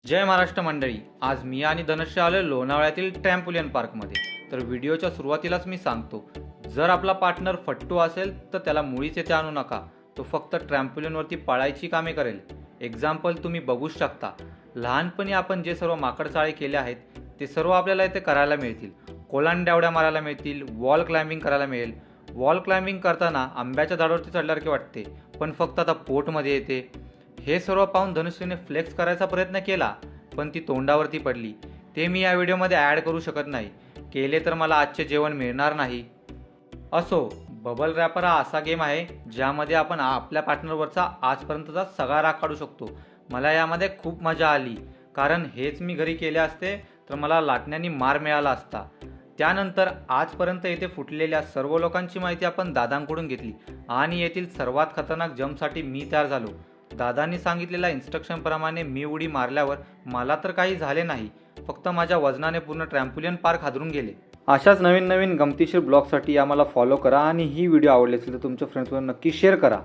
जय महाराष्ट्र मंडळी, आज मी आणि धनश्री आलो लोणावळ्यातील ट्रॅम्पोलियन पार्कमध्ये. तर व्हिडिओच्या सुरुवातीलाच मी सांगतो, जर आपला पार्टनर फट्टू असेल तर त्याला मुळीच येथे आणू नका. तो फक्त ट्रॅम्पोलिनवरती पळायची कामे करेल. एक्झाम्पल तुम्ही बघूच शकता. लहानपणी आपण जे सर्व माकडचाळे केले आहेत ते सर्व आपल्याला इथे करायला मिळतील. कोलांड्या उड्या मारायला मिळतील, वॉल क्लाइम्बिंग करायला मिळेल. वॉल क्लाइम्बिंग करताना आंब्याच्या झाडावरती चढल्यासारखे वाटते, पण फक्त आता पोटमध्ये येते. हे सर्व पाहून धनुश्रीने फ्लेक्स करायचा प्रयत्न केला, पण ती तोंडावरती पडली. ते मी या व्हिडिओमध्ये ॲड करू शकत नाही. केले तर मला आजचे जेवण मिळणार नाही. असो, बबल रॅपर हा असा गेम आहे ज्यामध्ये आपण आपल्या पार्टनरवरचा आजपर्यंतचा सगळा राग काढू शकतो. मला यामध्ये खूप मजा आली, कारण हेच मी घरी केले असते तर मला लाटण्याने मार मिळाला असता. त्यानंतर आजपर्यंत येथे फुटलेल्या सर्व लोकांची माहिती आपण दादांकडून घेतली आणि येथील सर्वात खतरनाक जम्पसाठी मी तयार झालो. दादांनी सांगितलेल्या इन्स्ट्रक्शनप्रमाणे मी उडी मारल्यावर मला तर काही झाले नाही, फक्त माझ्या वजनाने पूर्ण ट्रॅम्पोलियन पार्क हादरून गेले. अशाच नवीन नवीन गमतीशीर ब्लॉगसाठी आम्हाला फॉलो करा आणि ही व्हिडिओ आवडली असेल तर तुमच्या फ्रेंड्सवर नक्की शेअर करा.